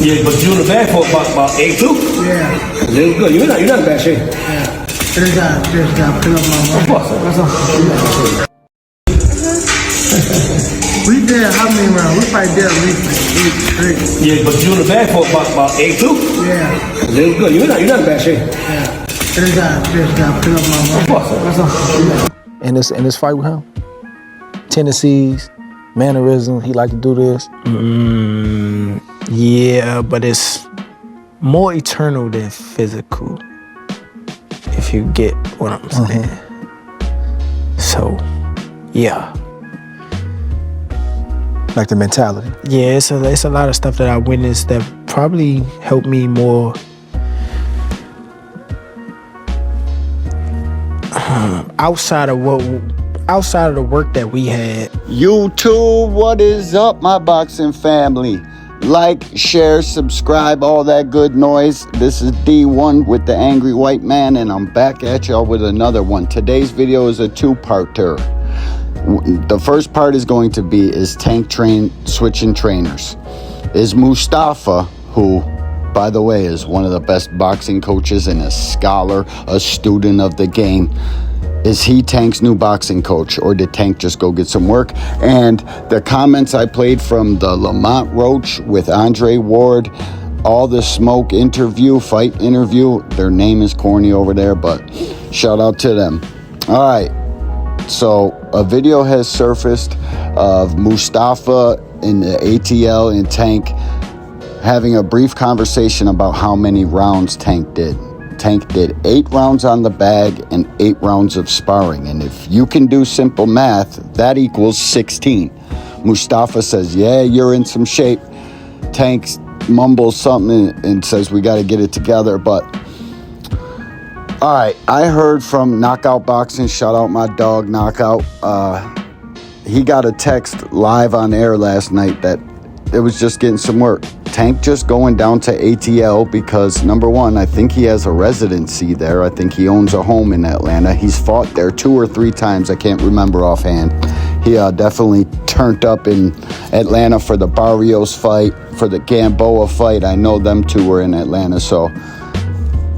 Yeah, but you in the bag for about 8'2". Yeah. That's good. You're not in bad shape. Yeah. This guy pick up my money. Of course. That's all. We did how many rounds? We probably did at least 8 straight. Yeah, but you in the bag for about 8'2". Yeah. That's good. You're not in bad shape. Yeah. This guy pick up my money. Of course. That's all. In this fight with him, tendencies, mannerisms, he like to do this. Yeah, but it's more eternal than physical, if you get what I'm saying. So, yeah. Like the mentality. Yeah, it's a lot of stuff that I witnessed that probably helped me more outside of the work that we had. YouTube, what is up, my boxing family? Like, share, subscribe, all that good noise. This is D1 with the Angry White Man, and I'm back at y'all with another one. Today's video is a two-parter. The first part is going to be, is Tank switching trainers? Is Mustafa, who, by the way, is one of the best boxing coaches and a scholar, a student of the game, is he Tank's new boxing coach, or did Tank just go get some work? And the comments I played from the Lamont Roach with Andre Ward, all the smoke interview, fight interview, their name is corny over there, but shout out to them. All right, so a video has surfaced of Mustafa in the ATL and Tank having a brief conversation about how many rounds Tank did. Tank did 8 rounds on the bag and 8 rounds of sparring. And if you can do simple math, that equals 16. Mustafa says, yeah, you're in some shape. Tank mumbles something and says, we got to get it together. But, all right, I heard from Knockout Boxing, shout out my dog, Knockout. He got a text live on air last night that it was just getting some work. Tank just going down to ATL because, number one, I think he has a residency there. I think he owns a home in Atlanta. He's fought there 2 or 3 times. I can't remember offhand. He definitely turned up in Atlanta for the Barrios fight, for the Gamboa fight. I know them two were in Atlanta. So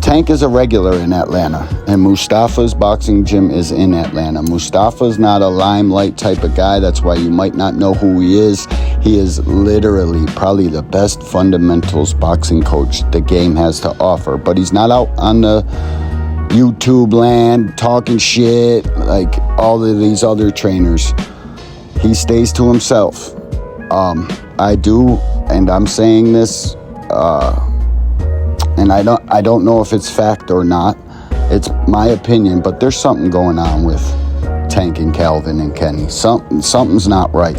Tank is a regular in Atlanta, and Mustafa's boxing gym is in Atlanta. Mustafa's not a limelight type of guy. That's why you might not know who he is. He is literally probably the best fundamentals boxing coach the game has to offer. But he's not out on the YouTube land talking shit like all of these other trainers. He stays to himself. I do, and I'm saying this, and I don't know if it's fact or not. It's my opinion, but there's something going on with Tank and Calvin and Kenny. Something's not right.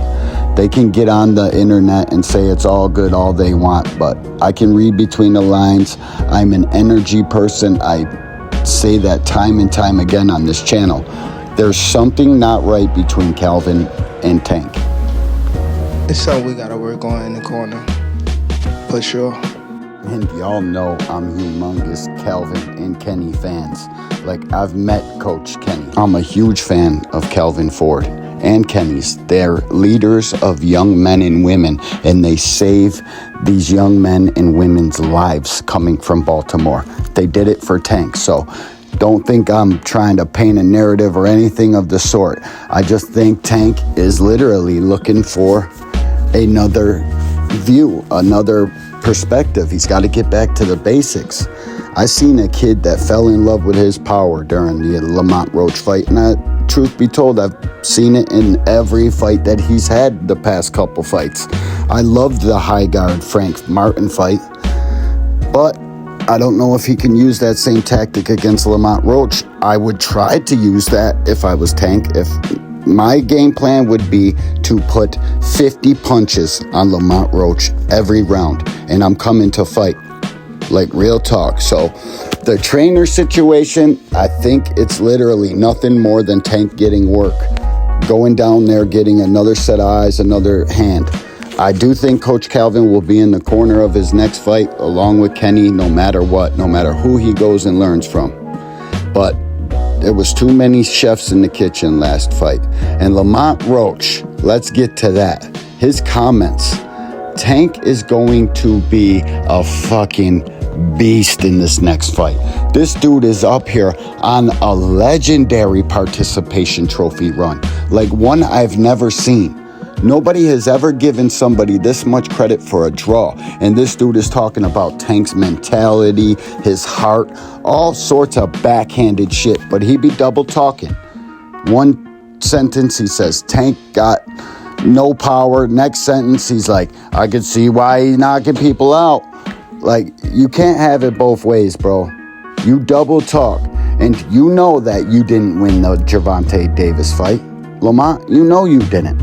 They can get on the internet and say it's all good all they want, but I can read between the lines. I'm an energy person. I say that time and time again on this channel. There's something not right between Calvin and Tank. It's something we gotta work on in the corner, for sure. And y'all know I'm humongous Calvin and Kenny fans. Like, I've met Coach Kenny. I'm a huge fan of Calvin Ford and Kenny's. They're leaders of young men and women, and they save these young men and women's lives coming from Baltimore. They did it for Tank, so don't think I'm trying to paint a narrative or anything of the sort. I just think Tank is literally looking for another view, another perspective. He's got to get back to the basics. I seen a kid that fell in love with his power during the Lamont Roach fight, and truth be told, I've seen it in every fight that he's had the past couple fights. I loved the high guard Frank Martin fight, but I don't know if he can use that same tactic against Lamont Roach. I would try to use that if I was Tank. If my game plan would be to put 50 punches on Lamont Roach every round, and I'm coming to fight. Like, real talk. So the trainer situation, I think it's literally nothing more than Tank getting work, going down there, getting another set of eyes, another hand. I do think Coach Calvin will be in the corner of his next fight along with Kenny, no matter what, no matter who he goes and learns from. But there was too many chefs in the kitchen last fight. And Lamont Roach, let's get to that. His comments Tank is going to be a fucking beast in this next fight. This dude is up here on a legendary participation trophy run, like one I've never seen. Nobody has ever given somebody this much credit for a draw. And this dude is talking about Tank's mentality, his heart, all sorts of backhanded shit. But he be double talking. One sentence he says, Tank got no power. Next sentence he's like, I can see why he's knocking people out. Like, you can't have it both ways, bro. You double talk. And you know that you didn't win the Gervonta Davis fight. Lamont, you know you didn't.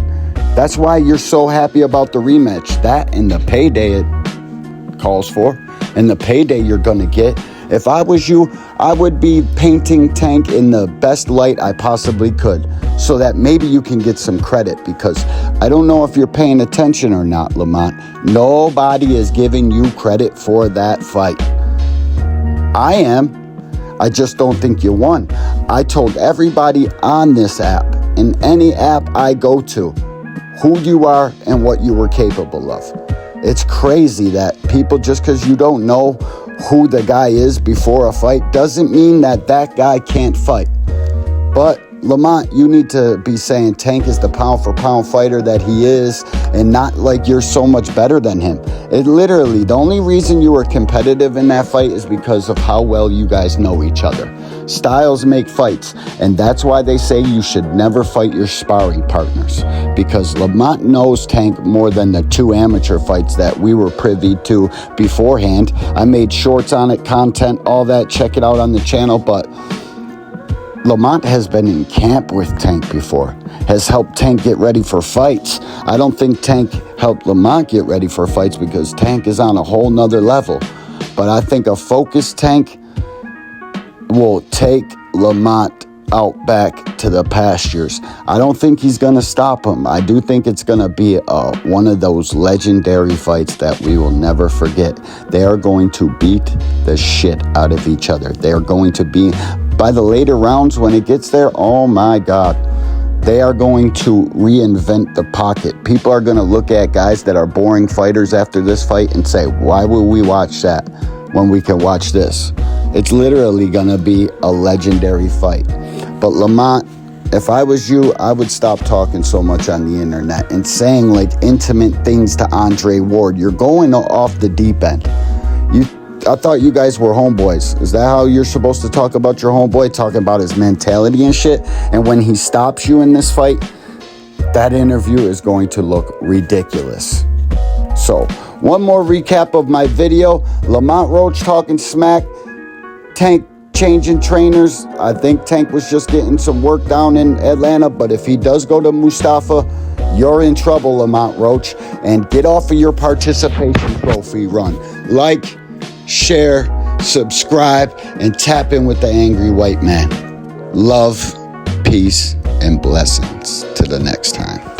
That's why you're so happy about the rematch. That and the payday it calls for. And the payday you're going to get. If I was you, I would be painting Tank in the best light I possibly could. So that maybe you can get some credit. Because I don't know if you're paying attention or not, Lamont. Nobody is giving you credit for that fight. I am. I just don't think you won. I told everybody on this app, in any app I go to, who you are and what you were capable of. It's crazy that people, just because you don't know who the guy is before a fight, doesn't mean that that guy can't fight. But Lamont, you need to be saying Tank is the pound for pound fighter that he is, and not like you're so much better than him. It literally, the only reason you were competitive in that fight is because of how well you guys know each other. Styles make fights, and that's why they say you should never fight your sparring partners, because Lamont knows Tank more than the 2 amateur fights that we were privy to beforehand. I made shorts on it, content, all that. Check it out on the channel. But Lamont has been in camp with Tank before, has helped Tank get ready for fights. I don't think Tank helped Lamont get ready for fights because Tank is on a whole nother level. But I think a focused Tank will take Lamont out back to the pastures. I don't think he's going to stop him. I do think it's going to be one of those legendary fights that we will never forget. They are going to beat the shit out of each other. They are going to be, by the later rounds when it gets there, oh my God, they are going to reinvent the pocket. People are going to look at guys that are boring fighters after this fight and say, why will we watch that when we can watch this? It's literally going to be a legendary fight. But Lamont, if I was you, I would stop talking so much on the internet and saying like intimate things to Andre Ward. You're going off the deep end. I thought you guys were homeboys. Is that how you're supposed to talk about your homeboy? Talking about his mentality and shit? And when he stops you in this fight, that interview is going to look ridiculous. So, one more recap of my video. Lamont Roach talking smack. Tank changing trainers. I think Tank was just getting some work down in Atlanta, but if he does go to Mustafa, you're in trouble, Lamont Roach. And get off of your participation trophy run. Like, share, subscribe, and tap in with the Angry White Man. Love, peace, and blessings. Till the next time.